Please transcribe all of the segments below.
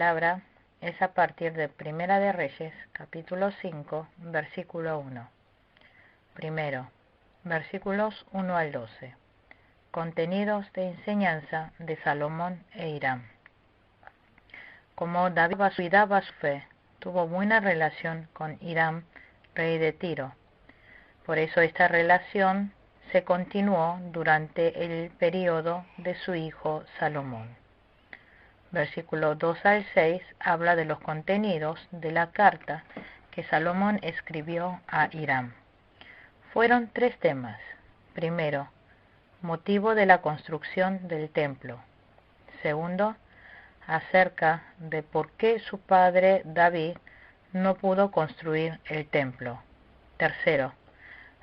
palabra es a partir de Primera de Reyes, capítulo 5, versículo 1. Primero, versículos 1 al 12. Contenidos de enseñanza de Salomón e Hiram. Como David cuidaba su fe, tuvo buena relación con Hiram, rey de Tiro. Por eso esta relación se continuó durante el periodo de su hijo Salomón. Versículo 2 al 6 habla de los contenidos de la carta que Salomón escribió a Hiram. Fueron 3 temas. Primero, motivo de la construcción del templo. Segundo, acerca de por qué su padre David no pudo construir el templo. Tercero,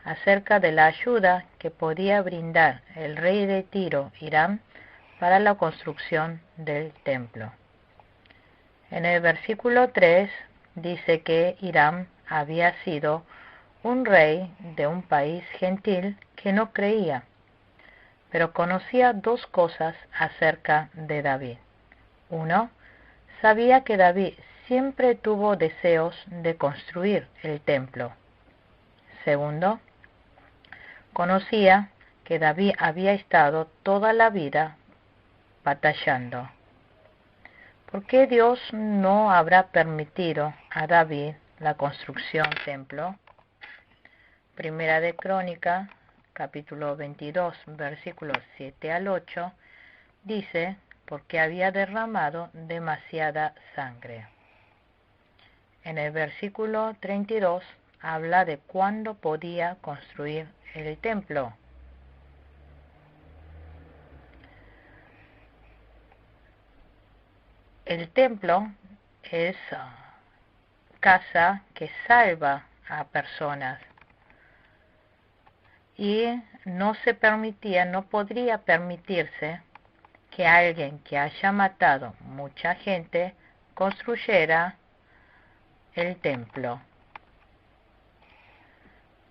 acerca de la ayuda que podía brindar el rey de Tiro, Hiram, para la construcción del templo. En el versículo 3 dice que Hiram había sido un rey de un país gentil que no creía, pero conocía 2 cosas acerca de David. 1. Sabía que David siempre tuvo deseos de construir el templo. Segundo, conocía que David había estado toda la vida batallando. ¿Por qué Dios no habrá permitido a David la construcción del templo? Primera de Crónica, capítulo 22, versículos 7 al 8, dice, porque había derramado demasiada sangre. En el versículo 32 habla de cuándo podía construir el templo. El templo es casa que salva a personas y no podría permitirse que alguien que haya matado mucha gente construyera el templo.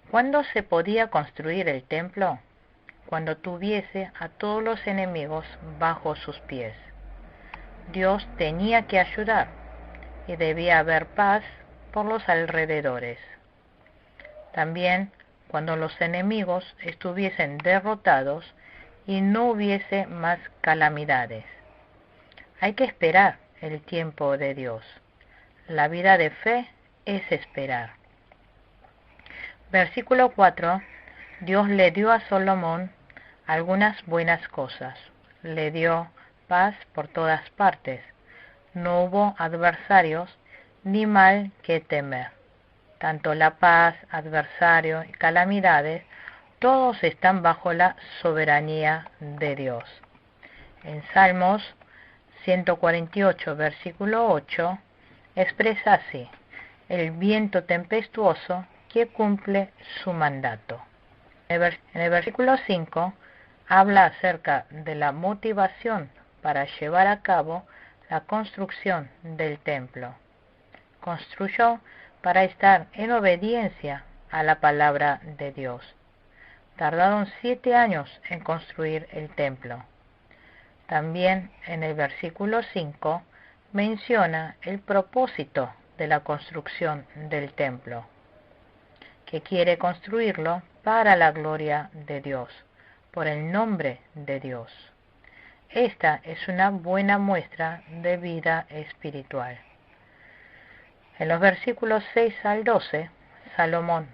¿Cuándo se podía construir el templo? Cuando tuviese a todos los enemigos bajo sus pies. Dios tenía que ayudar y debía haber paz por los alrededores. También cuando los enemigos estuviesen derrotados y no hubiese más calamidades. Hay que esperar el tiempo de Dios. La vida de fe es esperar. Versículo 4. Dios le dio a Salomón algunas buenas cosas. Le dio paz por todas partes. No hubo adversarios ni mal que temer. Tanto la paz, adversario y calamidades, todos están bajo la soberanía de Dios. En Salmos 148, versículo 8, expresa así, el viento tempestuoso que cumple su mandato. En el versículo 5 habla acerca de la motivación para llevar a cabo la construcción del templo. Construyó para estar en obediencia a la palabra de Dios. Tardaron 7 años en construir el templo. También en el versículo 5 menciona el propósito de la construcción del templo, que quiere construirlo para la gloria de Dios, por el nombre de Dios. Esta es una buena muestra de vida espiritual. En los versículos 6 al 12, Salomón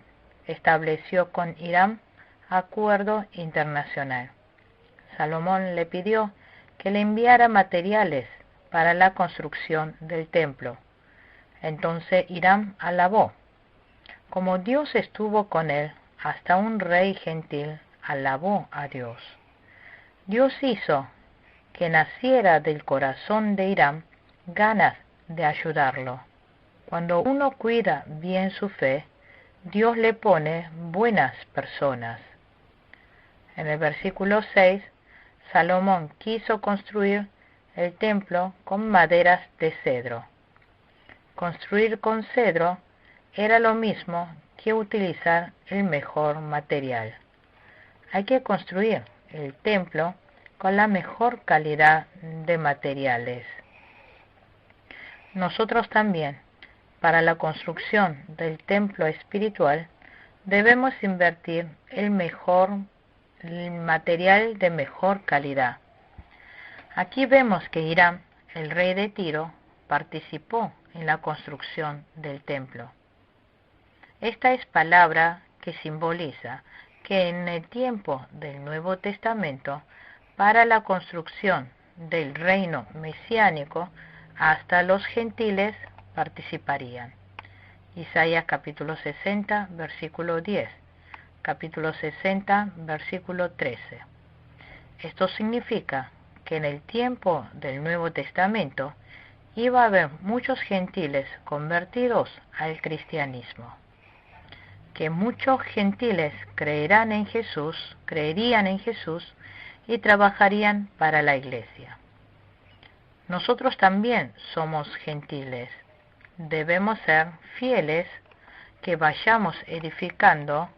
estableció con Hiram acuerdo internacional. Salomón le pidió que le enviara materiales para la construcción del templo. Entonces Hiram alabó. Como Dios estuvo con él, hasta un rey gentil alabó a Dios. Dios hizo que naciera del corazón de Hiram ganas de ayudarlo. Cuando uno cuida bien su fe, Dios le pone buenas personas. En el versículo 6, Salomón quiso construir el templo con maderas de cedro. Construir con cedro era lo mismo que utilizar el mejor material. Hay que construir el templo con la mejor calidad de materiales. Nosotros también, para la construcción del templo espiritual, debemos invertir el material de mejor calidad. Aquí vemos que Hiram, el rey de Tiro, participó en la construcción del templo. Esta es palabra que simboliza que en el tiempo del Nuevo Testamento, para la construcción del reino mesiánico, hasta los gentiles participarían. Isaías capítulo 60, versículo 10, capítulo 60, versículo 13. Esto significa que en el tiempo del Nuevo Testamento iba a haber muchos gentiles convertidos al cristianismo, que muchos gentiles creerían en Jesús y trabajarían para la iglesia. Nosotros también somos gentiles. Debemos ser fieles, que vayamos edificando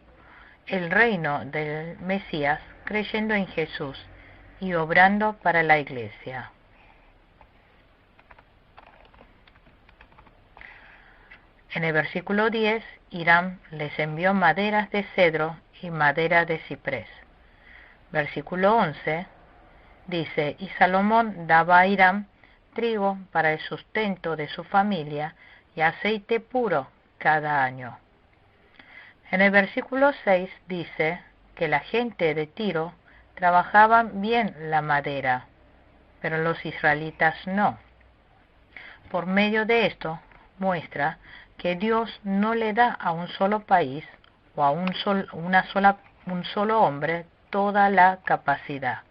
el reino del Mesías, creyendo en Jesús y obrando para la iglesia. En el versículo 10, Hiram les envió maderas de cedro y madera de ciprés. Versículo 11 dice: y Salomón daba a Hiram trigo para el sustento de su familia y aceite puro cada año. En el versículo 6 dice que la gente de Tiro trabajaban bien la madera, pero los israelitas no. Por medio de esto muestra que Dios no le da a un solo país o a un solo hombre toda la capacidad.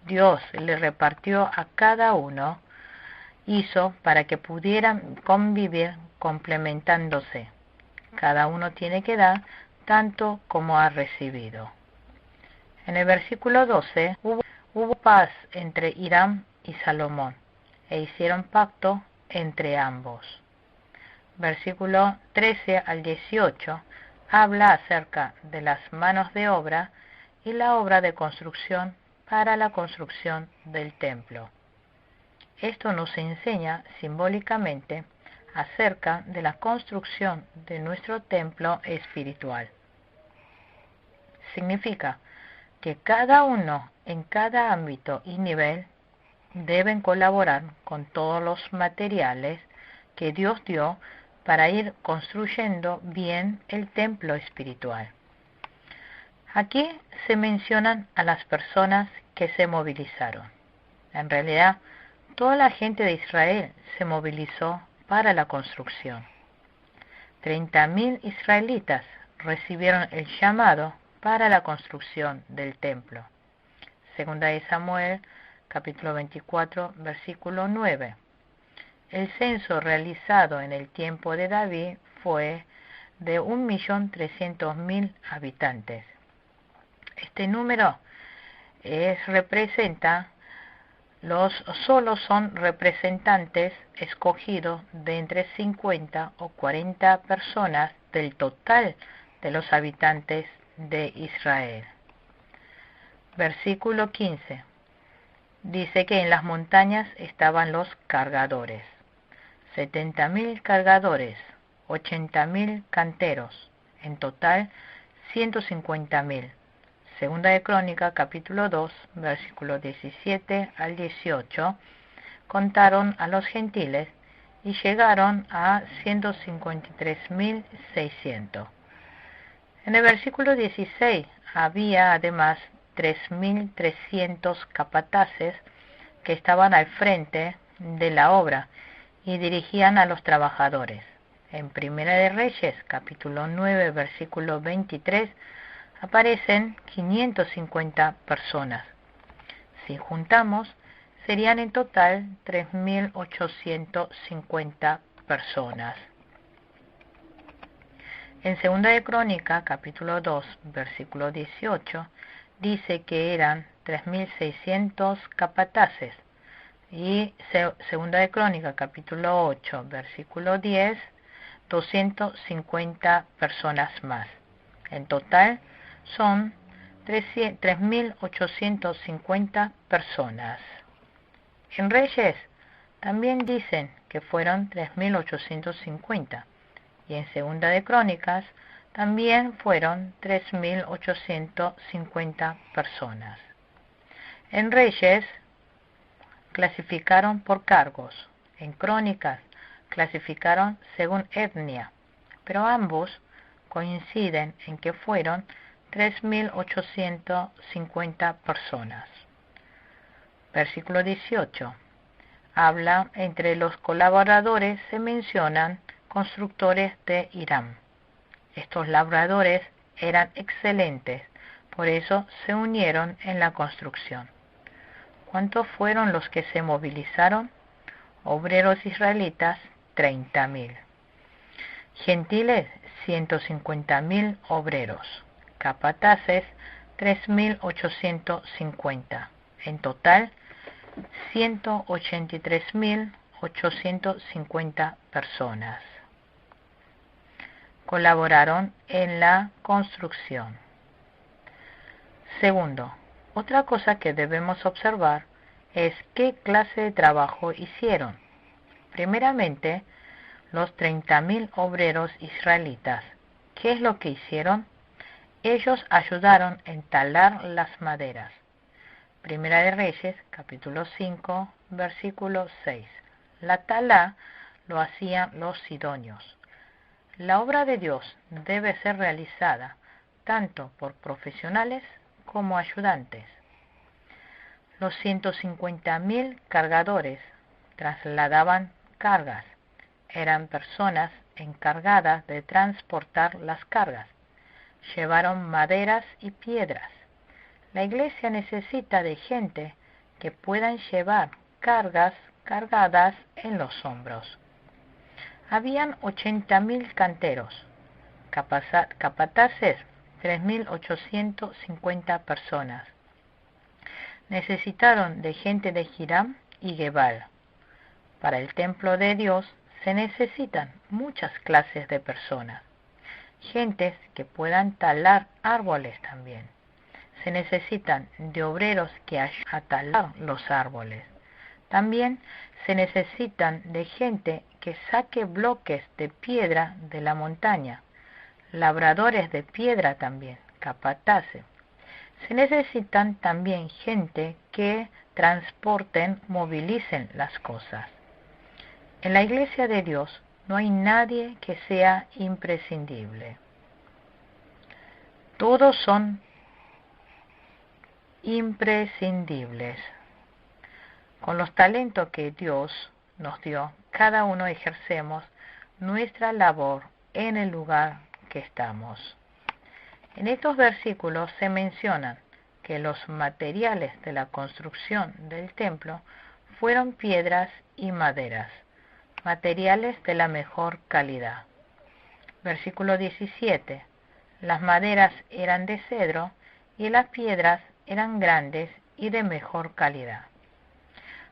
Dios le repartió a cada uno, hizo para que pudieran convivir complementándose. Cada uno tiene que dar tanto como ha recibido. En el versículo 12 hubo paz entre Hiram y Salomón, e hicieron pacto entre ambos. Versículo 13 al 18 habla acerca de las manos de obra y la obra de construcción para la construcción del templo. Esto nos enseña simbólicamente acerca de la construcción de nuestro templo espiritual. Significa que cada uno en cada ámbito y nivel deben colaborar con todos los materiales que Dios dio para ir construyendo bien el templo espiritual. Aquí se mencionan a las personas que se movilizaron. En realidad, toda la gente de Israel se movilizó para la construcción. 30.000 israelitas recibieron el llamado para la construcción del templo. Segunda de Samuel, capítulo 24, versículo 9. El censo realizado en el tiempo de David fue de 1.300.000 habitantes. Este número solo son representantes escogidos de entre 50 o 40 personas del total de los habitantes de Israel. Versículo 15. Dice que en las montañas estaban los cargadores. 70.000 cargadores, 80.000 canteros, en total 150.000. Segunda de Crónica, capítulo 2, versículos 17 al 18, contaron a los gentiles y llegaron a 153.600. En el versículo 16 había además 3.300 capataces que estaban al frente de la obra y dirigían a los trabajadores. En Primera de Reyes, capítulo 9, versículo 23, aparecen 550 personas. Si juntamos, serían en total 3.850 personas. En Segunda de Crónica, capítulo 2, versículo 18, dice que eran 3.600 capataces. Y Segunda de Crónica, capítulo 8, versículo 10, 250 personas más. En total son 3.850 personas. En Reyes también dicen que que fueron 3.850, y en Segunda de Crónicas también fueron 3.850 personas. En Reyes clasificaron por cargos, en Crónicas clasificaron según etnia, pero ambos coinciden en que fueron 3.850 personas. Versículo 18. Habla entre los colaboradores, se mencionan constructores de Hiram. Estos labradores eran excelentes, por eso se unieron en la construcción. ¿Cuántos fueron los que se movilizaron? Obreros israelitas, 30.000. Gentiles, 150.000 obreros. Capataces, 3.850. En total, 183.850 personas colaboraron en la construcción. Segundo, otra cosa que debemos observar es qué clase de trabajo hicieron. Primeramente, los 30.000 obreros israelitas. ¿Qué es lo que hicieron? Ellos ayudaron en talar las maderas. Primera de Reyes, capítulo 5, versículo 6. La tala lo hacían los sidonios. La obra de Dios debe ser realizada tanto por profesionales como ayudantes. Los 150.000 cargadores trasladaban cargas. Eran personas encargadas de transportar las cargas. Llevaron maderas y piedras. La iglesia necesita de gente que puedan llevar cargas cargadas en los hombros. Habían 80.000 canteros, capataces 3.850 personas. Necesitaron de gente de Hiram y Gebal. Para el templo de Dios se necesitan muchas clases de personas. Gentes que puedan talar árboles también. Se necesitan de obreros que ayuden a talar los árboles. También se necesitan de gente que saque bloques de piedra de la montaña. Labradores de piedra también, capataces. Se necesitan también gente que transporten, movilicen las cosas. En la iglesia de Dios no hay nadie que sea imprescindible. Todos son imprescindibles. Con los talentos que Dios nos dio, cada uno ejercemos nuestra labor en el lugar que estamos. En estos versículos se mencionan que los materiales de la construcción del templo fueron piedras y maderas, materiales de la mejor calidad. Versículo 17. Las maderas eran de cedro y las piedras eran grandes y de mejor calidad.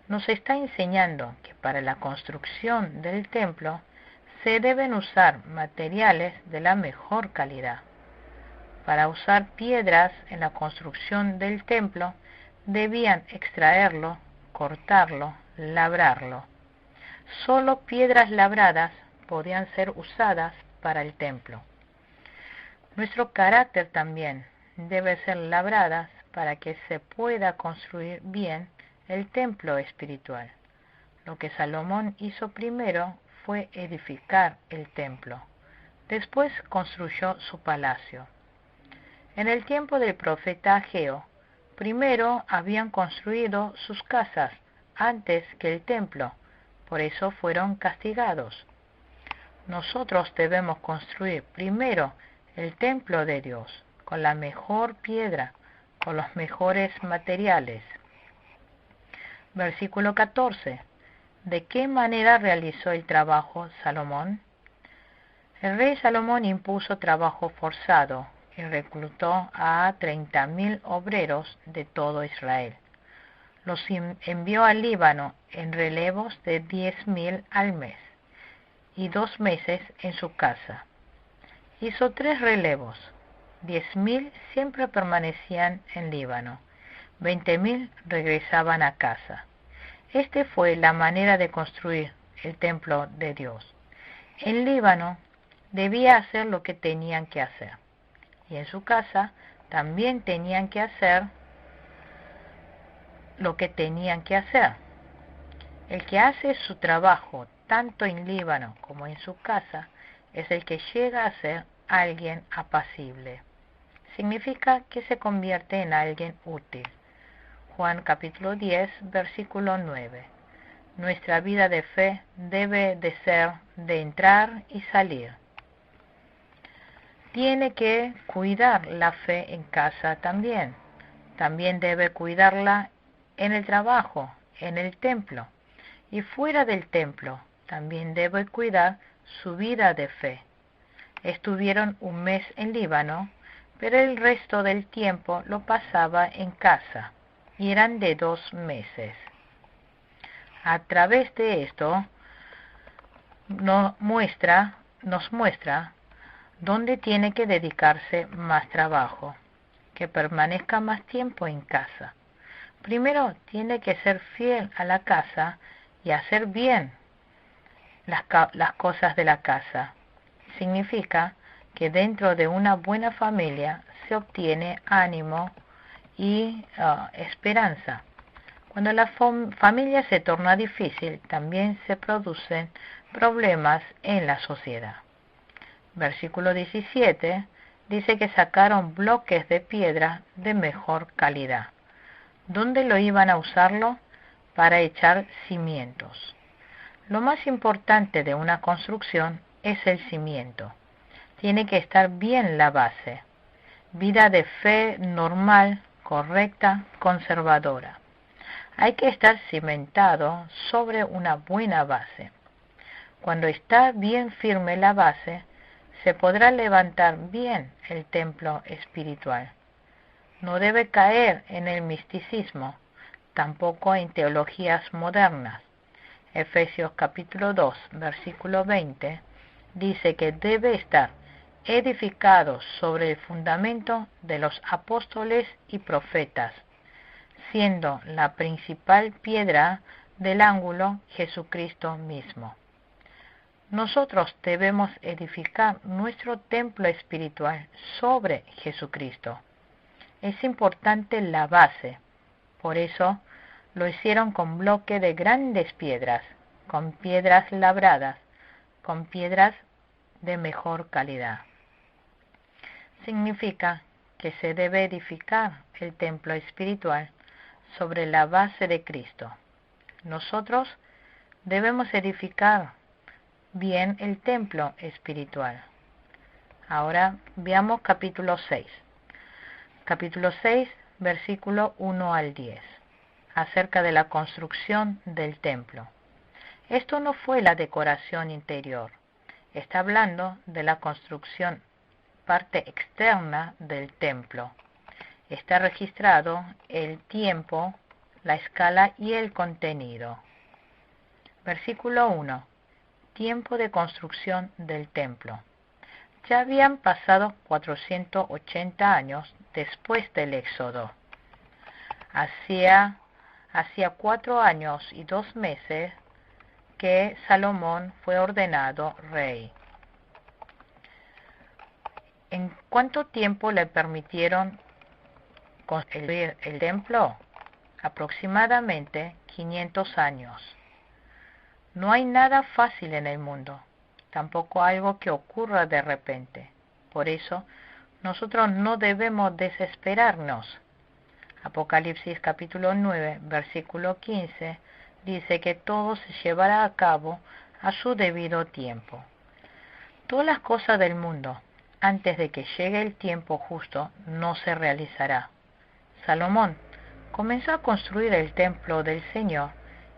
Nos está enseñando que para la construcción del templo se deben usar materiales de la mejor calidad. Para usar piedras en la construcción del templo, debían extraerlo, cortarlo, labrarlo. Solo piedras labradas podían ser usadas para el templo. Nuestro carácter también debe ser labradas para que se pueda construir bien el templo espiritual. Lo que Salomón hizo primero fue edificar el templo. Después construyó su palacio. En el tiempo del profeta Ageo, primero habían construido sus casas antes que el templo, por eso fueron castigados. Nosotros debemos construir primero el templo de Dios, con la mejor piedra, con los mejores materiales. Versículo 14. ¿De qué manera realizó el trabajo Salomón? El rey Salomón impuso trabajo forzado y reclutó a 30.000 obreros de todo Israel. Los envió al Líbano en relevos de 10.000 al mes y 2 meses en su casa. Hizo 3 relevos. 10.000 siempre permanecían en Líbano. 20.000 regresaban a casa. Esta fue la manera de construir el templo de Dios. En Líbano debía hacer lo que tenían que hacer, y en su casa también tenían que hacer lo que tenían que hacer. El que hace su trabajo tanto en Líbano como en su casa es el que llega a ser alguien apacible. Significa que se convierte en alguien útil. Juan capítulo 10, versículo 9. Nuestra vida de fe debe de ser de entrar y salir. Tiene que cuidar la fe en casa también. También debe cuidarla en el trabajo, en el templo. Y fuera del templo, también debe cuidar su vida de fe. Estuvieron un mes en Líbano, pero el resto del tiempo lo pasaba en casa, y eran de 2 meses. A través de esto nos muestra dónde tiene que dedicarse más trabajo, que permanezca más tiempo en casa. Primero tiene que ser fiel a la casa y hacer bien las cosas de la casa. Significa que dentro de una buena familia se obtiene ánimo y esperanza. Cuando la familia se torna difícil, también se producen problemas en la sociedad. Versículo 17 dice que sacaron bloques de piedra de mejor calidad. ¿Dónde lo iban a usarlo? Para echar cimientos. Lo más importante de una construcción es el cimiento. Tiene que estar bien la base. Vida de fe normal, correcta, conservadora. Hay que estar cimentado sobre una buena base. Cuando está bien firme la base, se podrá levantar bien el templo espiritual. No debe caer en el misticismo, tampoco en teologías modernas. Efesios capítulo 2, versículo 20, dice que debe estar edificado sobre el fundamento de los apóstoles y profetas, siendo la principal piedra del ángulo Jesucristo mismo. Nosotros debemos edificar nuestro templo espiritual sobre Jesucristo. Es importante la base, por eso lo hicieron con bloque de grandes piedras, con piedras labradas, con piedras de mejor calidad. Significa que se debe edificar el templo espiritual sobre la base de Cristo. Nosotros debemos edificar bien el templo espiritual. Ahora veamos capítulo 6. Capítulo 6, versículo 1 al 10. Acerca de la construcción del templo. Esto no fue la decoración interior. Está hablando de la construcción, parte externa del templo. Está registrado el tiempo, la escala y el contenido. Versículo 1. Tiempo de construcción del templo. Ya habían pasado 480 años después del Éxodo. Hacía 4 años y 2 meses que Salomón fue ordenado rey. ¿En cuánto tiempo le permitieron construir el templo? Aproximadamente 500 años. No hay nada fácil en el mundo, tampoco algo que ocurra de repente. Por eso, nosotros no debemos desesperarnos. Apocalipsis capítulo 9, versículo 15, dice que todo se llevará a cabo a su debido tiempo. Todas las cosas del mundo, antes de que llegue el tiempo justo, no se realizará. Salomón comenzó a construir el templo del Señor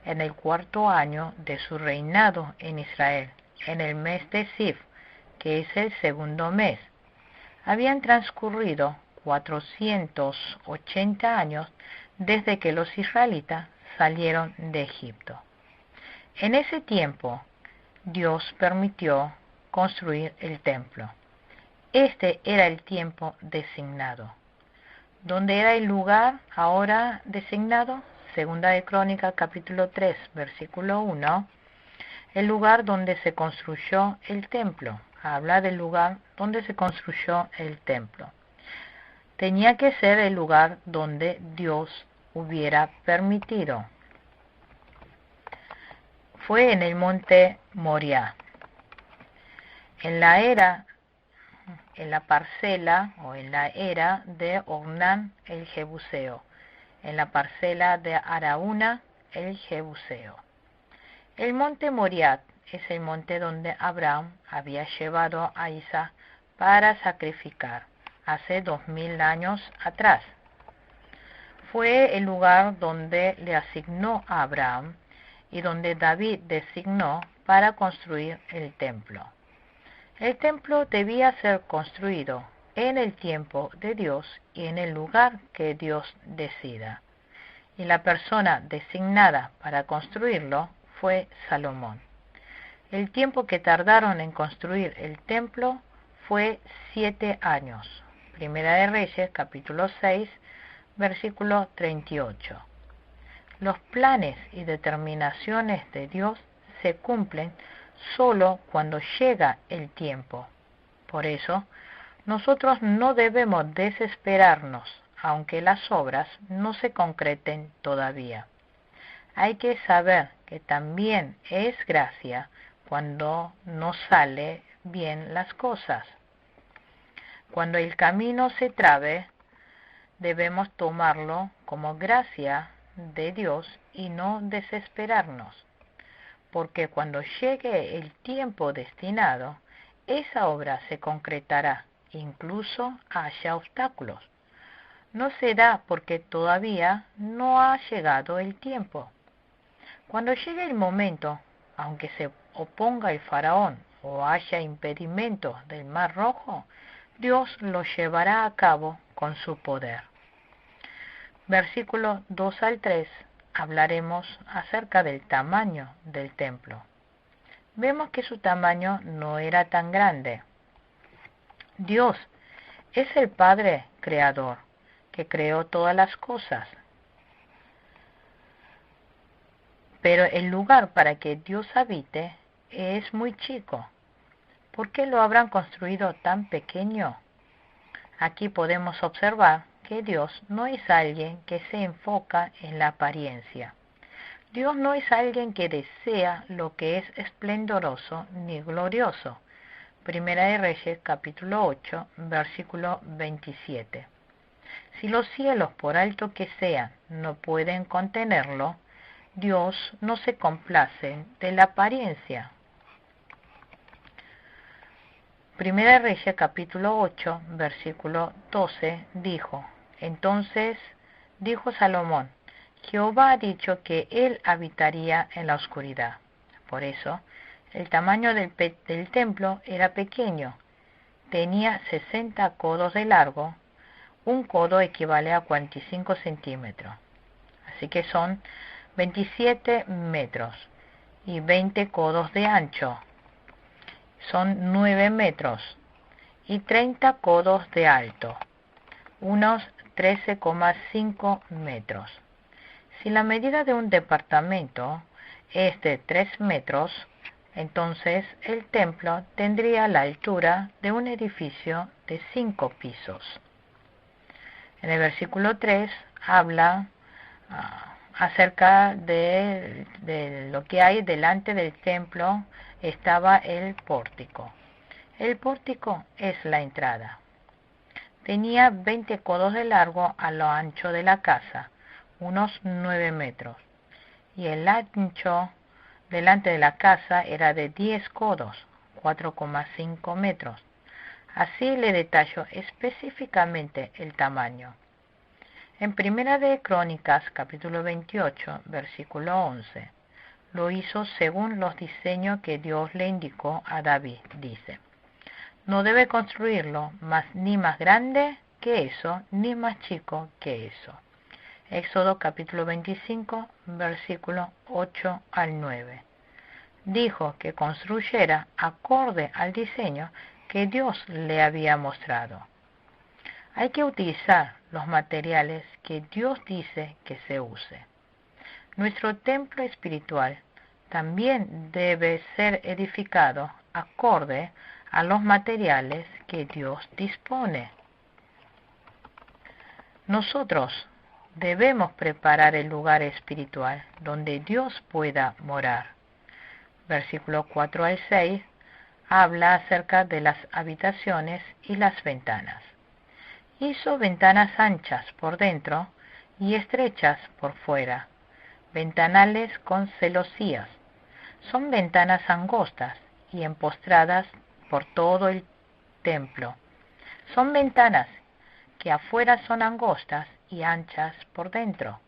en el 4º año de su reinado en Israel, en el mes de Siv, que es el 2º mes. Habían transcurrido 480 años desde que los israelitas salieron de Egipto. En ese tiempo, Dios permitió construir el templo. Este era el tiempo designado. ¿Dónde era el lugar ahora designado? Segunda de Crónicas, capítulo 3, versículo 1. el lugar donde se construyó el templo. Habla del lugar donde se construyó el templo. Tenía que ser el lugar donde Dios hubiera permitido. Fue en el monte Moriah. En la parcela o en la era de Ornán el Jebuseo, en la parcela de Araúna el Jebuseo. El monte Moriah es el monte donde Abraham había llevado a Isaac para sacrificar hace 2000 años atrás. Fue el lugar donde le asignó a Abraham y donde David designó para construir el templo. El templo debía ser construido en el tiempo de Dios y en el lugar que Dios decida. Y la persona designada para construirlo fue Salomón. El tiempo que tardaron en construir el templo fue 7 años. Primera de Reyes, capítulo 6, versículo 38. Los planes y determinaciones de Dios se cumplen solo cuando llega el tiempo. Por eso, nosotros no debemos desesperarnos, aunque las obras no se concreten todavía. Hay que saber que también es gracia cuando no sale bien las cosas. Cuando el camino se trabe, debemos tomarlo como gracia de Dios y no desesperarnos, porque cuando llegue el tiempo destinado, esa obra se concretará, incluso haya obstáculos. No se da porque todavía no ha llegado el tiempo. Cuando llegue el momento, aunque se oponga el faraón o haya impedimentos del Mar Rojo, Dios lo llevará a cabo con su poder. Versículos 2 al 3 hablaremos acerca del tamaño del templo. Vemos que su tamaño no era tan grande. Dios es el Padre Creador, que creó todas las cosas. Pero el lugar para que Dios habite es muy chico. ¿Por qué lo habrán construido tan pequeño? Aquí podemos observar que Dios no es alguien que se enfoca en la apariencia. Dios no es alguien que desea lo que es esplendoroso ni glorioso. Primera de Reyes, capítulo 8, versículo 27. Si los cielos, por alto que sean, no pueden contenerlo, Dios no se complace de la apariencia. Primera de Reyes, capítulo 8, versículo 12, dijo: Entonces dijo Salomón: Jehová ha dicho que él habitaría en la oscuridad. Por eso, el tamaño del templo era pequeño. Tenía 60 codos de largo. Un codo equivale a 45 centímetros. Así que son 27 metros. Y 20 codos de ancho. Son 9 metros. Y 30 codos de alto. Unos 13,5 metros. Si la medida de un departamento es de 3 metros, entonces el templo tendría la altura de un edificio de 5 pisos. En el versículo 3 habla acerca de lo que hay delante del templo. Estaba el pórtico. El pórtico es la entrada. Tenía 20 codos de largo a lo ancho de la casa, unos 9 metros, y el ancho delante de la casa era de 10 codos, 4,5 metros. Así le detallo específicamente el tamaño. En Primera de Crónicas, capítulo 28, versículo 11, lo hizo según los diseños que Dios le indicó a David. Dice: No debe construirlo ni más grande que eso, ni más chico que eso. Éxodo capítulo 25, versículo 8 al 9. Dijo que construyera acorde al diseño que Dios le había mostrado. Hay que utilizar los materiales que Dios dice que se use. Nuestro templo espiritual también debe ser edificado acorde a los materiales que Dios dispone. Nosotros debemos preparar el lugar espiritual donde Dios pueda morar. Versículo 4 al 6 habla acerca de las habitaciones y las ventanas. Hizo ventanas anchas por dentro y estrechas por fuera, ventanales con celosías. Son ventanas angostas y empostradas por todo el templo. Son ventanas que afuera son angostas y anchas por dentro,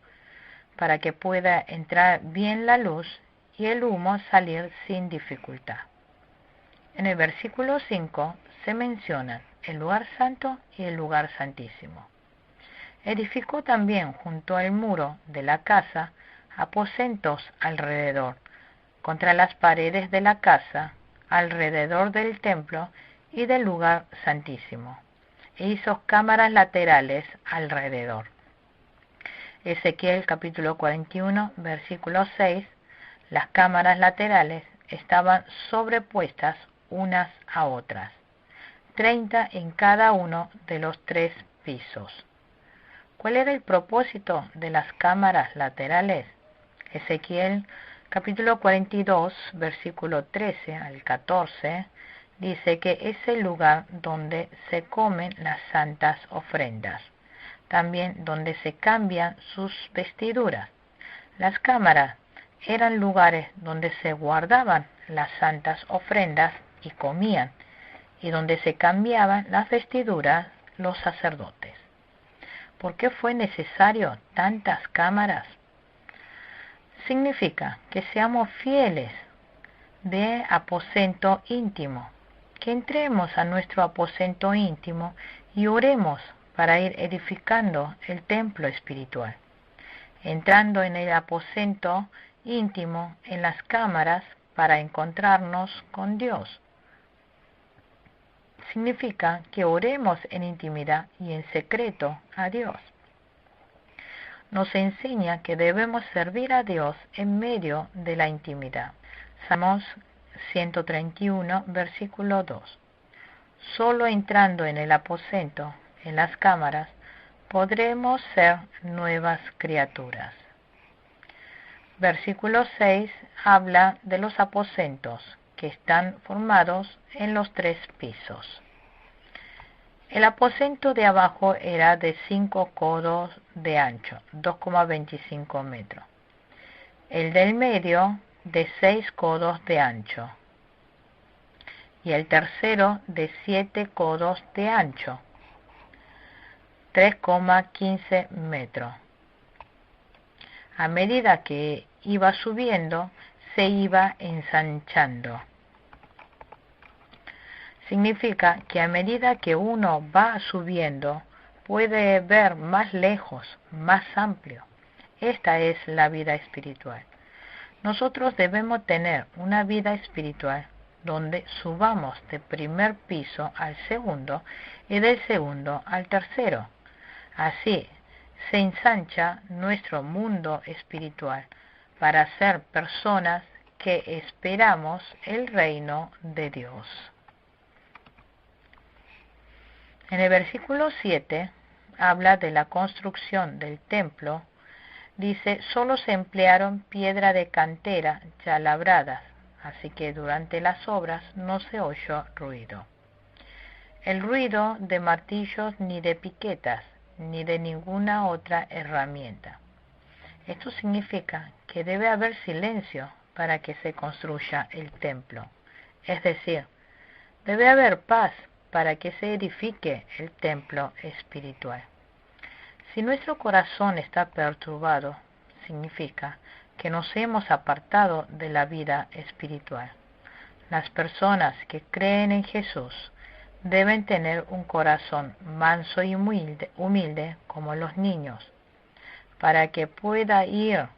para que pueda entrar bien la luz y el humo salir sin dificultad. En el versículo 5 se mencionan el lugar santo y el lugar santísimo. Edificó también junto al muro de la casa aposentos alrededor, contra las paredes de la casa, alrededor del templo y del lugar santísimo, e hizo cámaras laterales alrededor. Ezequiel capítulo 41, versículo 6, las cámaras laterales estaban sobrepuestas unas a otras, 30 en cada uno de los 3 pisos. ¿Cuál era el propósito de las cámaras laterales? Ezequiel capítulo 42, versículo 13 al 14, dice que es el lugar donde se comen las santas ofrendas, también donde se cambian sus vestiduras. Las cámaras eran lugares donde se guardaban las santas ofrendas y comían, y donde se cambiaban las vestiduras los sacerdotes. ¿Por qué fue necesario tantas cámaras? Significa que seamos fieles de aposento íntimo, que entremos a nuestro aposento íntimo y oremos para ir edificando el templo espiritual. Entrando en el aposento íntimo, en las cámaras, para encontrarnos con Dios. Significa que oremos en intimidad y en secreto a Dios. Nos enseña que debemos servir a Dios en medio de la intimidad. Salmos 131, versículo 2. Solo entrando en el aposento, en las cámaras, podremos ser nuevas criaturas. Versículo 6 habla de los aposentos que están formados en los 3 pisos. El aposento de abajo era de 5 codos de ancho, 2,25 metros. El del medio de 6 codos de ancho. Y el tercero de 7 codos de ancho, 3,15 metros. A medida que iba subiendo, se iba ensanchando. Significa que a medida que uno va subiendo, puede ver más lejos, más amplio. Esta es la vida espiritual. Nosotros debemos tener una vida espiritual donde subamos del primer piso al segundo y del segundo al tercero. Así se ensancha nuestro mundo espiritual para ser personas que esperamos el reino de Dios. En el versículo 7 habla de la construcción del templo. Dice, solo se emplearon piedra de cantera ya labradas, así que durante las obras no se oyó ruido. El ruido de martillos ni de piquetas, ni de ninguna otra herramienta. Esto significa que debe haber silencio para que se construya el templo. Es decir, debe haber paz para que se edifique el templo espiritual. Si nuestro corazón está perturbado, significa que nos hemos apartado de la vida espiritual. Las personas que creen en Jesús deben tener un corazón manso y humilde como los niños, para que pueda ir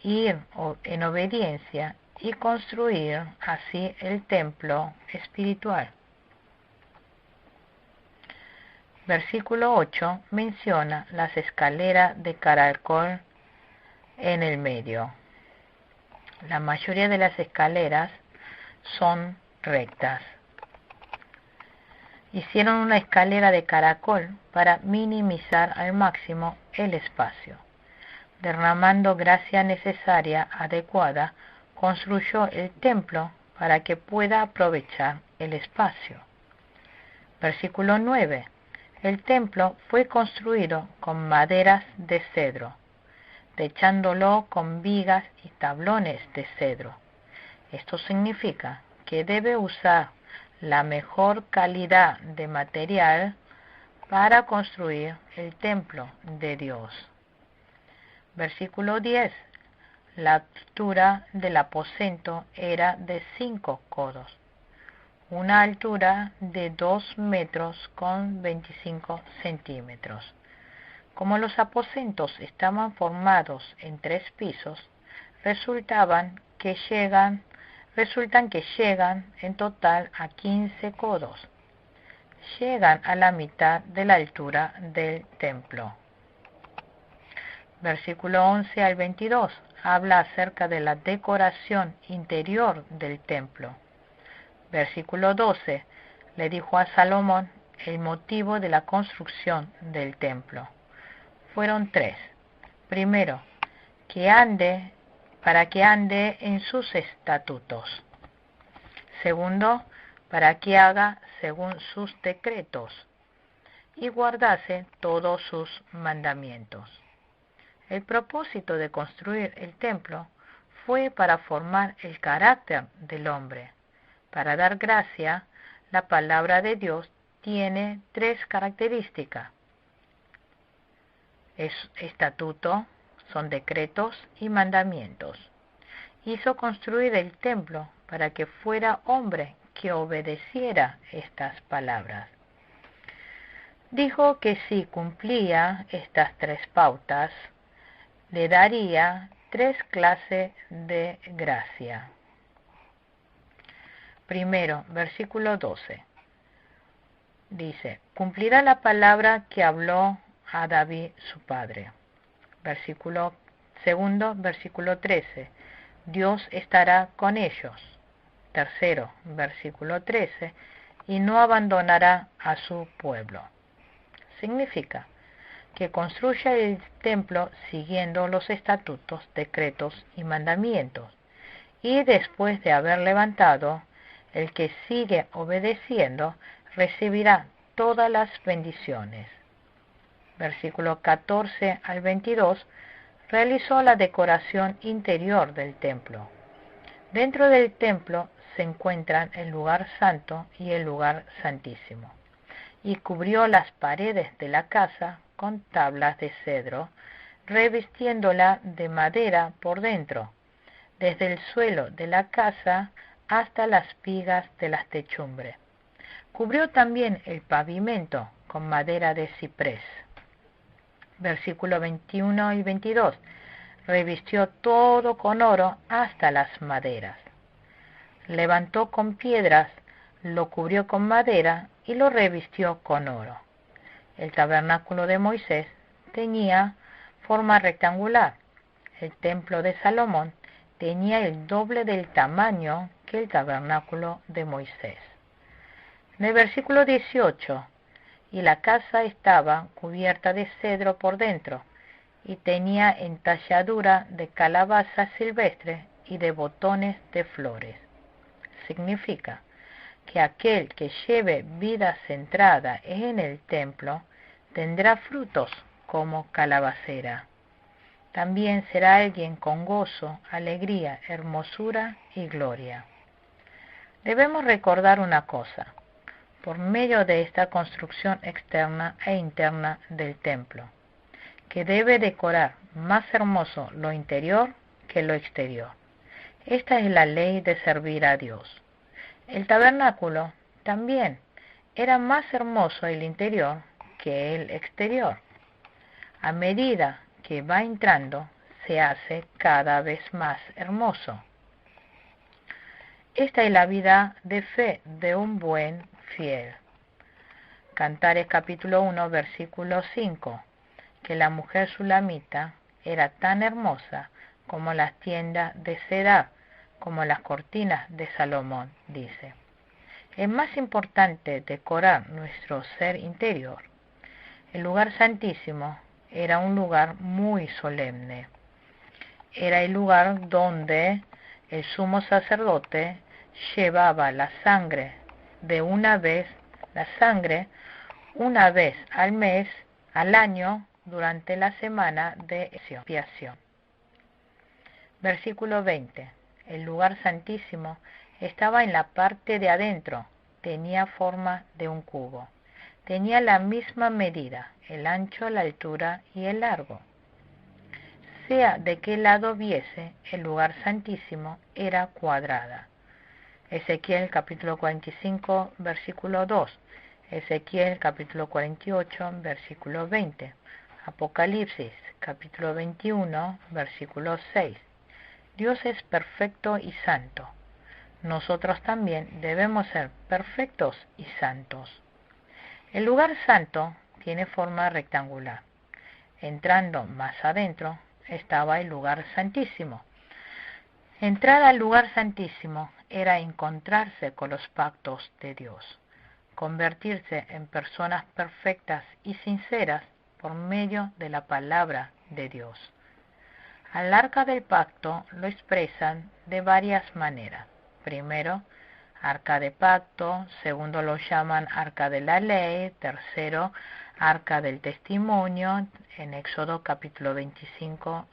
en obediencia y construir así el templo espiritual. Versículo 8 menciona las escaleras de caracol en el medio. La mayoría de las escaleras son rectas. Hicieron una escalera de caracol para minimizar al máximo el espacio. Derramando gracia necesaria, adecuada, construyó el templo para que pueda aprovechar el espacio. Versículo 9. El templo fue construido con maderas de cedro, techándolo con vigas y tablones de cedro. Esto significa que debe usar la mejor calidad de material para construir el templo de Dios. Versículo 10. La altura del aposento era de 5 codos, una altura de 2 metros con 25 centímetros. Como los aposentos estaban formados en 3 pisos, resultan que llegan en total a 15 codos. Llegan a la mitad de la altura del templo. Versículo 11 al 22 habla acerca de la decoración interior del templo. Versículo 12 le dijo a Salomón el motivo de la construcción del templo. Fueron 3. Primero, para que ande en sus estatutos. Segundo, para que haga según sus decretos y guardase todos sus mandamientos. El propósito de construir el templo fue para formar el carácter del hombre. Para dar gracia, la palabra de Dios tiene 3 características. Es estatuto, son decretos y mandamientos. Hizo construir el templo para que fuera hombre que obedeciera estas palabras. Dijo que si cumplía estas 3 pautas, le daría 3 clases de gracia. Primero, versículo 12. Dice, cumplirá la palabra que habló a David su padre. Segundo, versículo 13. Dios estará con ellos. Tercero, versículo 13. Y no abandonará a su pueblo. Significa que construya el templo siguiendo los estatutos, decretos y mandamientos. Y después de haber levantado, el que sigue obedeciendo recibirá todas las bendiciones. Versículo 14 al 22 realizó la decoración interior del templo. Dentro del templo se encuentran el lugar santo y el lugar santísimo, y cubrió las paredes de la casa con tablas de cedro, revistiéndola de madera por dentro, desde el suelo de la casa hasta las vigas de las techumbres. Cubrió también el pavimento con madera de ciprés. Versículo 21 y 22. Revistió todo con oro hasta las maderas. Levantó con piedras, lo cubrió con madera y lo revistió con oro. El tabernáculo de Moisés tenía forma rectangular. El templo de Salomón tenía el doble del tamaño que el tabernáculo de Moisés. En el versículo 18, y la casa estaba cubierta de cedro por dentro, y tenía entalladura de calabaza silvestre y de botones de flores. Significa que aquel que lleve vida centrada en el templo tendrá frutos como calabacera. También será alguien con gozo, alegría, hermosura y gloria. Debemos recordar una cosa. Por medio de esta construcción externa e interna del templo, que debe decorar más hermoso lo interior que lo exterior. Esta es la ley de servir a Dios. El tabernáculo también era más hermoso el interior que el exterior. A medida que va entrando, se hace cada vez más hermoso. Esta es la vida de fe de un buen fiel. Cantares capítulo 1, versículo 5, que la mujer sulamita era tan hermosa como las tiendas de seda, como las cortinas de Salomón, dice. Es más importante decorar nuestro ser interior. El lugar santísimo era un lugar muy solemne. Era el lugar donde el sumo sacerdote llevaba la sangre una vez al mes, al año, durante la semana de expiación. Versículo 20. El lugar santísimo estaba en la parte de adentro, tenía forma de un cubo. Tenía la misma medida, el ancho, la altura y el largo. Sea de qué lado viese, el lugar santísimo era cuadrada. Ezequiel capítulo 45, versículo 2. Ezequiel capítulo 48, versículo 20. Apocalipsis capítulo 21, versículo 6. Dios es perfecto y santo. Nosotros también debemos ser perfectos y santos. El lugar santo tiene forma rectangular. Entrando más adentro estaba el lugar santísimo. Entrar al lugar santísimo era encontrarse con los pactos de Dios, convertirse en personas perfectas y sinceras por medio de la palabra de Dios. Al arca del pacto lo expresan de varias maneras. Primero, arca de pacto, segundo lo llaman arca de la ley, tercero, arca del testimonio, en Éxodo capítulo 25,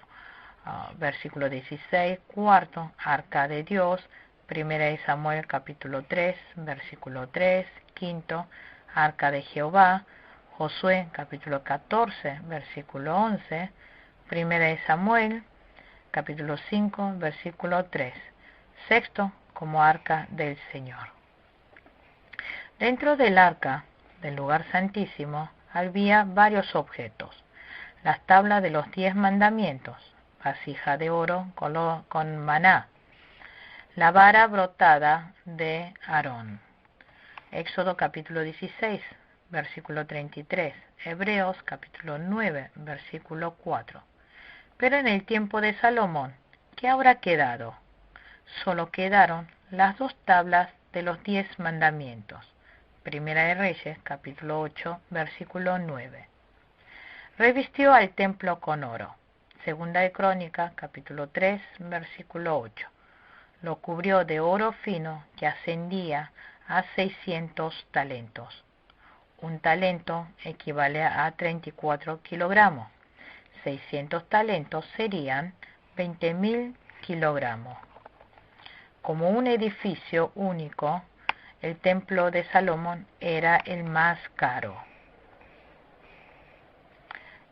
versículo 16, cuarto, arca de Dios, primera de Samuel capítulo 3, versículo 3, quinto, arca de Jehová, Josué capítulo 14, versículo 11, primera de Samuel capítulo 5, versículo 3, sexto, como arca del Señor. Dentro del arca del lugar santísimo había varios objetos. Las tablas de los 10 mandamientos, vasija de oro con maná, la vara brotada de Aarón. Éxodo capítulo 16, versículo 33, Hebreos capítulo 9, versículo 4. Pero en el tiempo de Salomón, ¿qué habrá quedado? Solo quedaron las 2 tablas de los 10 mandamientos. Primera de Reyes, capítulo 8, versículo 9. Revistió al templo con oro. Segunda de Crónica, capítulo 3, versículo 8. Lo cubrió de oro fino que ascendía a 600 talentos. Un talento equivale a 34 kilogramos. 600 talentos serían 20.000 kilogramos. Como un edificio único, el templo de Salomón era el más caro.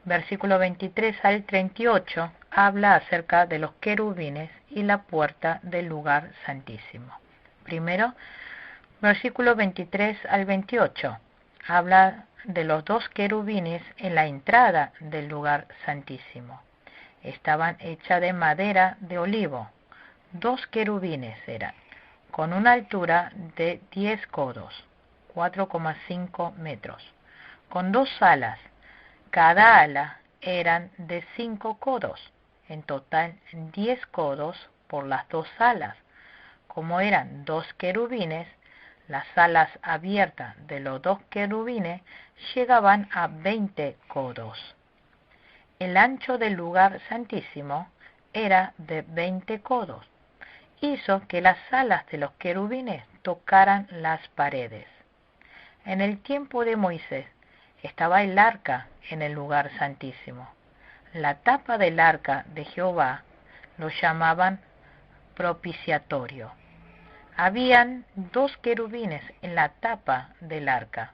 Versículo 23 al 38 habla acerca de los querubines y la puerta del lugar santísimo. Primero, versículo 23 al 28 habla de los 2 querubines en la entrada del lugar santísimo. Estaban hechas de madera de olivo. 2 querubines eran, con una altura de 10 codos, 4,5 metros, con 2 alas. Cada ala eran de 5 codos, en total 10 codos por las 2 alas. Como eran 2 querubines, las alas abiertas de los 2 querubines llegaban a 20 codos. El ancho del lugar santísimo era de 20 codos. Hizo que las alas de los querubines tocaran las paredes. En el tiempo de Moisés estaba el arca en el lugar santísimo. La tapa del arca de Jehová lo llamaban propiciatorio. Habían 2 querubines en la tapa del arca.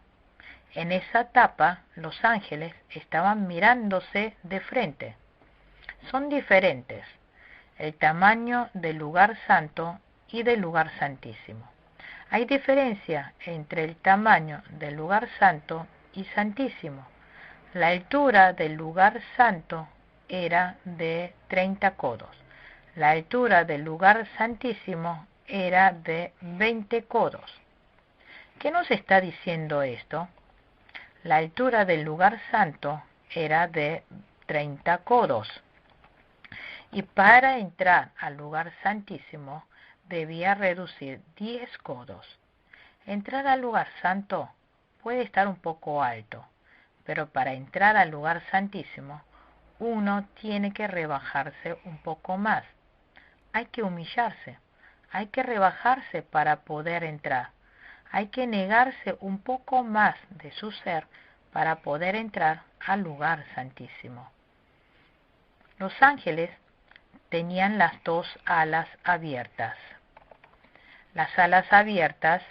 En esa tapa los ángeles estaban mirándose de frente. Son diferentes el tamaño del lugar santo y del lugar santísimo. Hay diferencia entre el tamaño del lugar santo y santísimo. La altura del lugar santo era de 30 codos. La altura del lugar santísimo era de 20 codos. ¿Qué nos está diciendo esto? La altura del lugar santo era de 30 codos. y para entrar al lugar santísimo debía reducir 10 codos. Entrar al lugar santo puede estar un poco alto, pero para entrar al lugar santísimo uno tiene que rebajarse un poco más. Hay que humillarse, hay que rebajarse para poder entrar. Hay que negarse un poco más de su ser para poder entrar al lugar santísimo. Los ángeles tenían las dos alas abiertas. Las alas abiertas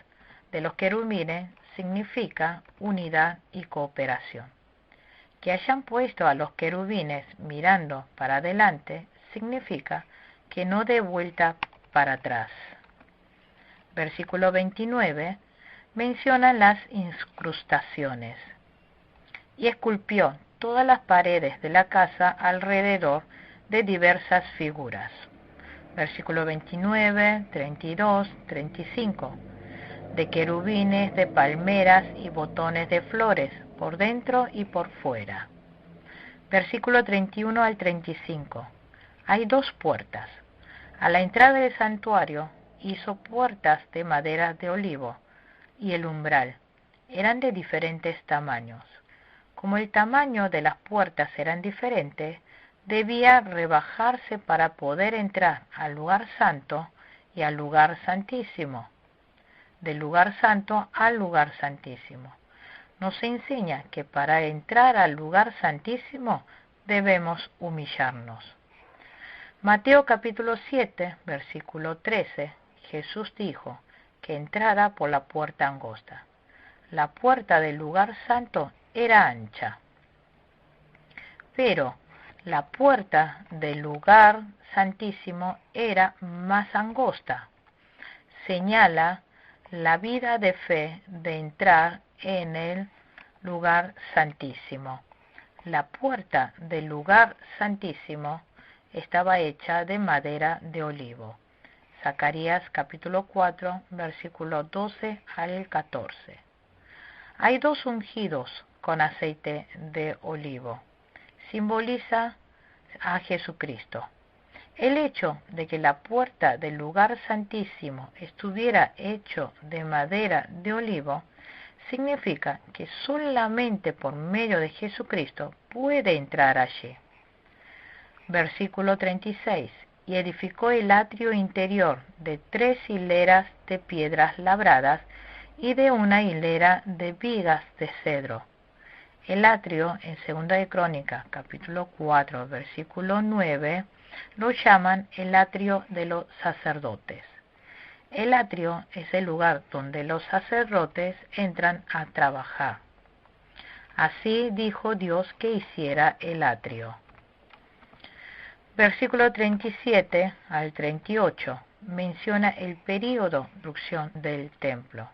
de los querubines significa unidad y cooperación. Que hayan puesto a los querubines mirando para adelante significa que no dé vuelta para atrás. Versículo 29 menciona las incrustaciones. Y esculpió todas las paredes de la casa alrededor de diversas figuras. Versículo 29, 32, 35. De querubines, de palmeras y botones de flores, por dentro y por fuera. Versículo 31 al 35. Hay dos puertas. A la entrada del santuario hizo puertas de madera de olivo, y el umbral eran de diferentes tamaños. Como el tamaño de las puertas eran diferentes, debía rebajarse para poder entrar al lugar santo y al lugar santísimo. Del lugar santo al lugar santísimo. Nos enseña que para entrar al lugar santísimo debemos humillarnos. Mateo capítulo 7, versículo 13, Jesús dijo que entrara por la puerta angosta. La puerta del lugar santo era ancha, pero la puerta del lugar santísimo era más angosta. Señala la vida de fe de entrar en el lugar santísimo. La puerta del lugar santísimo estaba hecha de madera de olivo. Zacarías capítulo 4, versículo 12 al 14. Hay dos ungidos con aceite de olivo. Simboliza a Jesucristo. El hecho de que la puerta del lugar santísimo estuviera hecho de madera de olivo significa que solamente por medio de Jesucristo puede entrar allí. Versículo 36. Y edificó el atrio interior de 3 hileras de piedras labradas y de una hilera de vigas de cedro. El atrio, en 2 de Crónicas, capítulo 4, versículo 9, lo llaman el atrio de los sacerdotes. El atrio es el lugar donde los sacerdotes entran a trabajar. Así dijo Dios que hiciera el atrio. Versículo 37 al 38 menciona el período de construcción del templo.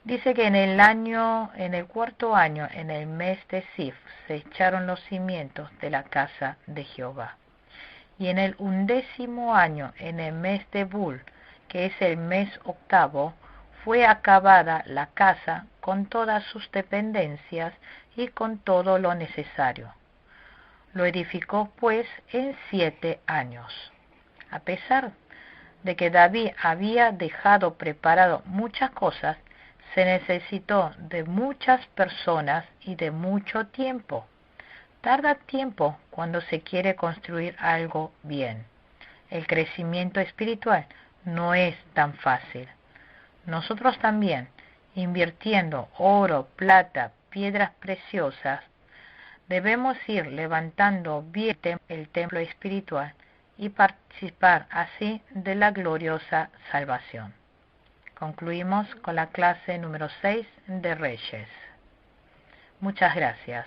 Dice que en el cuarto año, en el mes de Sif, se echaron los cimientos de la casa de Jehová. Y en el 11º año, en el mes de Bul, que es el mes octavo, fue acabada la casa con todas sus dependencias y con todo lo necesario. Lo edificó pues en 7 años. A pesar de que David había dejado preparado muchas cosas, se necesitó de muchas personas y de mucho tiempo. Tarda tiempo cuando se quiere construir algo bien. El crecimiento espiritual no es tan fácil. Nosotros también, invirtiendo oro, plata, piedras preciosas, debemos ir levantando bien el templo espiritual y participar así de la gloriosa salvación. Concluimos con la clase número 6 de Reyes. Muchas gracias.